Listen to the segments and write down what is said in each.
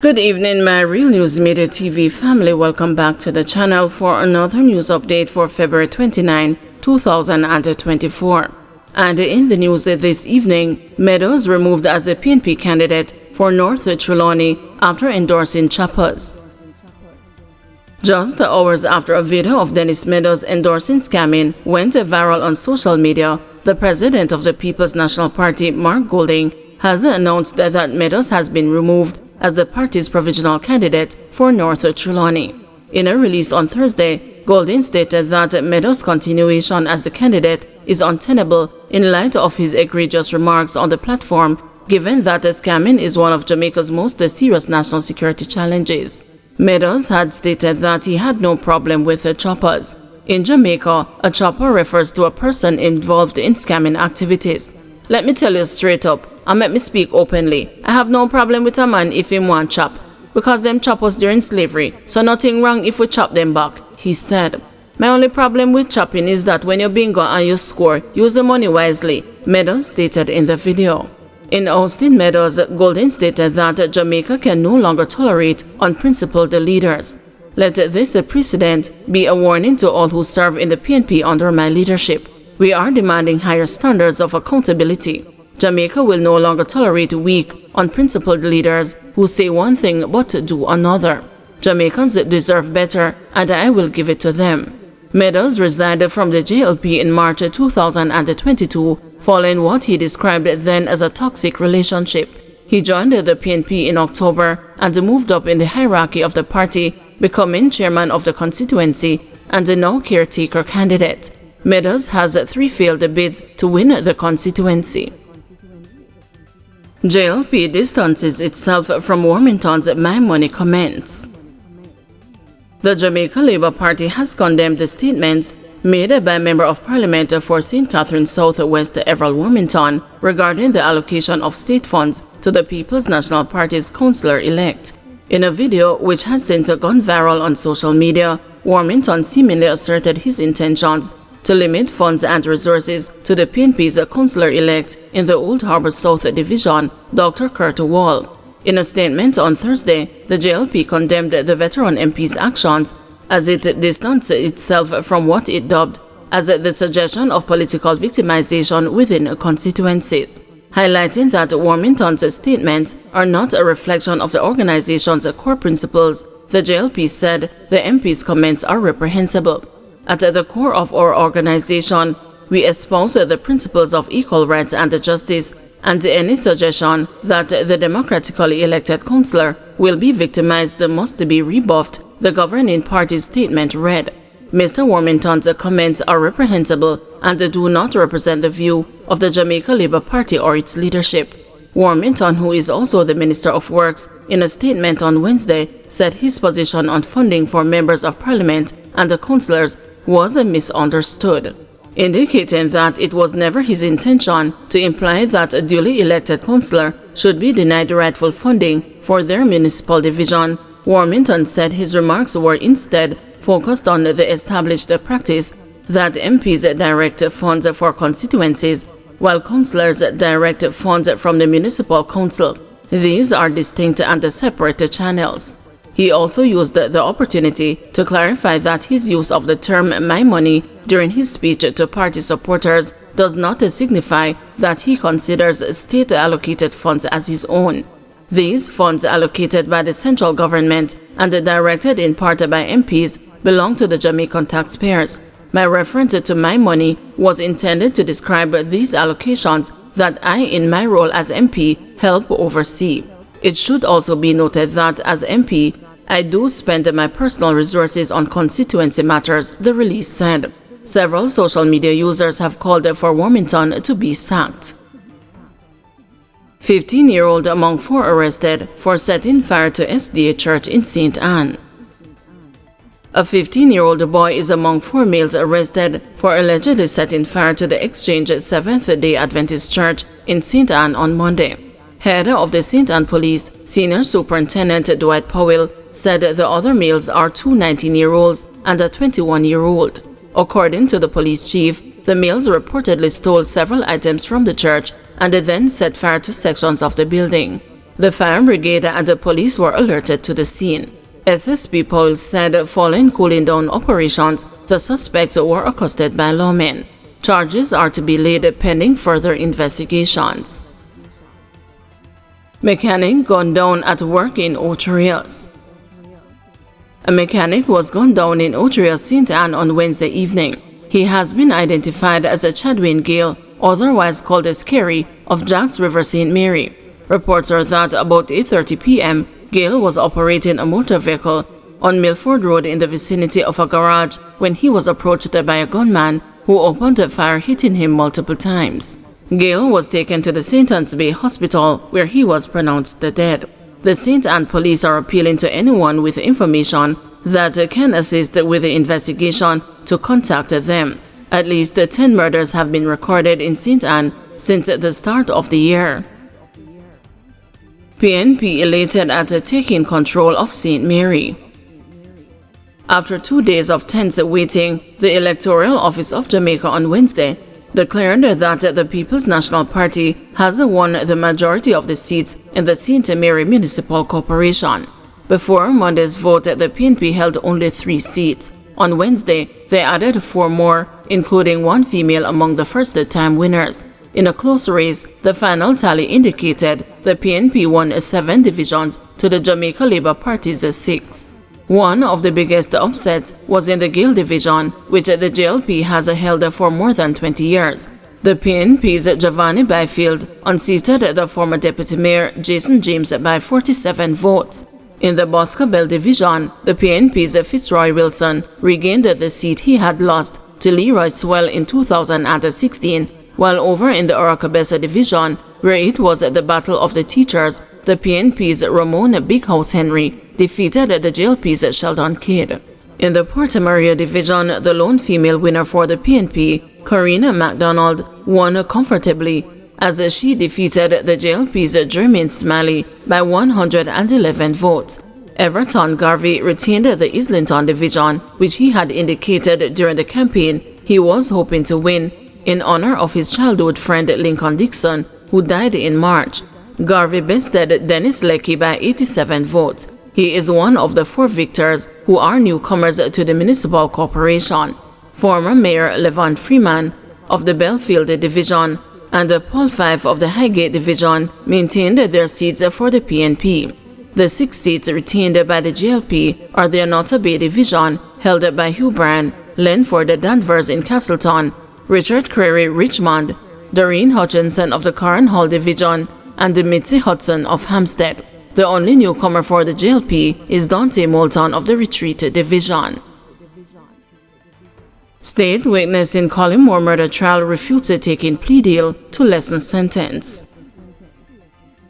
Good evening, my Real News Midday TV family. Welcome back to the channel for another news update for February 29, 2024. And in the news this evening, Meadows removed as a PNP candidate for North Trelawney after endorsing choppers. Just hours after a video of Dennis Meadows endorsing scamming went viral on social media, the president of the People's National Party, Mark Golding, has announced that Meadows has been removed as the party's provisional candidate for North Trelawney. In a release on Thursday, Golding stated that Meadows' continuation as the candidate is untenable in light of his egregious remarks on the platform, given that scamming is one of Jamaica's most serious national security challenges. Meadows had stated that he had no problem with choppers. In Jamaica, a chopper refers to a person involved in scamming activities. Let me tell you straight up, and let me speak openly. I have no problem with a man if him want chop, because them chop us during slavery, so nothing wrong if we chop them back, he said. My only problem with chopping is that when you bingo and you score, use the money wisely, Meadows stated in the video. In Austin, Meadows, Golding stated that Jamaica can no longer tolerate unprincipled leaders. Let this precedent be a warning to all who serve in the PNP under my leadership. We are demanding higher standards of accountability. Jamaica will no longer tolerate weak, unprincipled leaders who say one thing but do another. Jamaicans deserve better, and I will give it to them. Meadows resigned from the JLP in March 2022 following what he described then as a toxic relationship. He joined the PNP in October and moved up in the hierarchy of the party, becoming chairman of the constituency and a now caretaker candidate. Meadows has 3 failed bids to win the constituency. JLP distances itself from Warmingtons My Money comments. The Jamaica Labour Party has condemned the statements made by Member of Parliament for St. Catherine South West Everald Warmington regarding the allocation of state funds to the People's National Party's councillor-elect. In a video which has since gone viral on social media, Warmington seemingly asserted his intentions to limit funds and resources to the PNP's councillor-elect in the Old Harbour South Division, Dr. Kurt Wall. In a statement on Thursday, the JLP condemned the veteran MP's actions as it distanced itself from what it dubbed as the suggestion of political victimization within constituencies. Highlighting that Warmington's statements are not a reflection of the organization's core principles, the JLP said the MP's comments are reprehensible. At the core of our organization, we espouse the principles of equal rights and justice, and any suggestion that the democratically elected councillor will be victimized must be rebuffed, the governing party's statement read. Mr. Warmington's comments are reprehensible and do not represent the view of the Jamaica Labour Party or its leadership. Warmington, who is also the Minister of Works, in a statement on Wednesday, said his position on funding for members of parliament and the councillors was misunderstood, indicating that it was never his intention to imply that a duly elected councillor should be denied rightful funding for their municipal division. Warmington said his remarks were instead focused on the established practice that MPs direct funds for constituencies, while councillors direct funds from the municipal council. These are distinct and separate channels. He also used the opportunity to clarify that his use of the term "my money" during his speech to party supporters does not signify that he considers state-allocated funds as his own. These funds, allocated by the central government and directed in part by MPs, belong to the Jamaican taxpayers. My reference to "my money" was intended to describe these allocations that I, in my role as MP, help oversee. It should also be noted that, as MP, I do spend my personal resources on constituency matters, the release said. Several social media users have called for Warmington to be sacked. 15-year-old among 4 arrested for setting fire to SDA Church in St. Ann. A 15-year-old boy is among 4 males arrested for allegedly setting fire to the Exchange Seventh-day Adventist Church in St. Ann on Monday. Head of the St. Ann Police, Senior Superintendent Dwight Powell, said the other males are 2 19-year-olds and a 21-year-old. According to the police chief, the males reportedly stole several items from the church and then set fire to sections of the building. The fire brigade and the police were alerted to the scene. SSP Powell said following cooling down operations, the suspects were accosted by lawmen. Charges are to be laid pending further investigations. Mechanic gunned down at work in Oterias. A mechanic was gunned down in Oterias, St. Anne on Wednesday evening. He has been identified as a Chadwin Gale, otherwise called a Scary, of Jacks River, St. Mary. Reports are that about 8:30 p.m., Gale was operating a motor vehicle on Milford Road in the vicinity of a garage when he was approached by a gunman who opened fire, hitting him multiple times. Gale was taken to the St. Anne's Bay Hospital, where he was pronounced dead. The St. Anne police are appealing to anyone with information that can assist with the investigation to contact them. At least 10 murders have been recorded in St. Anne since the start of the year. PNP elated at taking control of St. Mary. After 2 days of tense waiting, the Electoral Office of Jamaica on Wednesday declared that the People's National Party has won the majority of the seats in the St. Mary Municipal Corporation. Before Monday's vote, the PNP held only 3 seats. On Wednesday, they added 4 more, including 1 female among the first-time winners. In a close race, the final tally indicated the PNP won 7 divisions to the Jamaica Labour Party's 6. One of the biggest upsets was in the Gale division, which the JLP has held for more than 20 years. The PNP's Giovanni Byfield unseated the former Deputy Mayor Jason James by 47 votes. In the Boscobel division, the PNP's Fitzroy Wilson regained the seat he had lost to Leroy Swell in 2016, while over in the Oracabessa division, where it was the battle of the teachers, the PNP's Ramon Big House Henry defeated the JLP's Sheldon Kidd. In the Puerto Maria division, the lone female winner for the PNP, Karina MacDonald, won comfortably as she defeated the JLP's Jermaine Smiley by 111 votes. Everton Garvey retained the Islington division, which he had indicated during the campaign he was hoping to win in honor of his childhood friend Lincoln Dixon, who died in March. Garvey bested Dennis Leckie by 87 votes. He is one of the 4 victors who are newcomers to the municipal corporation. Former Mayor Levon Freeman of the Belfield division and Paul Fife of the Highgate division maintained their seats for the PNP. The 6 seats retained by the JLP are the Anota Bay division, held by Hugh Bryan, Lenford Danvers in Castleton, Richard Creary Richmond, Doreen Hutchinson of the Karen Hall division, and Mitzi Hudson of Hampstead. The only newcomer for the JLP is Dante Moulton of the Retreat division. State witness in Cmore murder trial refutes taking plea deal to lessen sentence.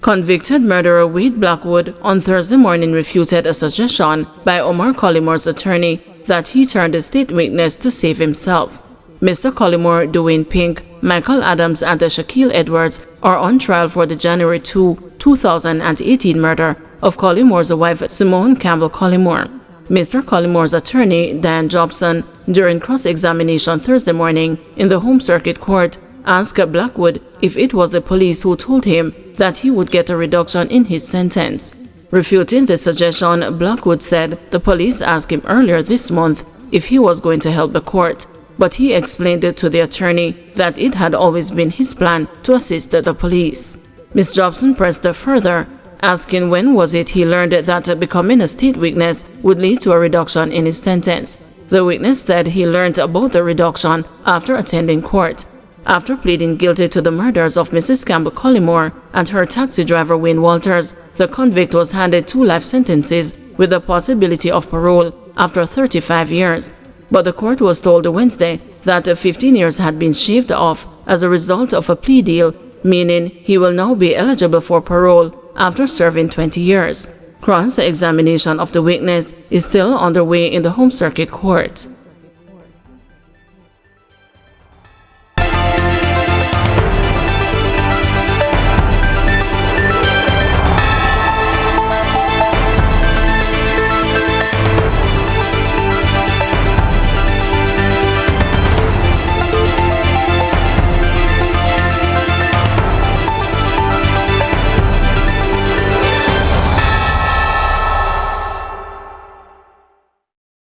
Convicted murderer Wade Blackwood on Thursday morning refuted a suggestion by Omar Collimore's attorney that he turned a state witness to save himself. Mr. Collimore, Dwayne Pink, Michael Adams, and Shaquille Edwards are on trial for the January 2, 2018 murder of Collimore's wife Simone Campbell Collimore. Mr. Collimore's attorney, Dan Jobson, during cross-examination Thursday morning in the Home Circuit Court, asked Blackwood if it was the police who told him that he would get a reduction in his sentence. Refuting the suggestion, Blackwood said the police asked him earlier this month if he was going to help the court, but he explained it to the attorney that it had always been his plan to assist the police. Ms. Jobson pressed further, asking when was it he learned that becoming a state witness would lead to a reduction in his sentence. The witness said he learned about the reduction after attending court. After pleading guilty to the murders of Mrs. Campbell Collimore and her taxi driver Wayne Walters, the convict was handed 2 life sentences with the possibility of parole after 35 years. But the court was told Wednesday that 15 years had been shaved off as a result of a plea deal, meaning he will now be eligible for parole after serving 20 years. Cross-examination of the witness is still underway in the Home Circuit Court.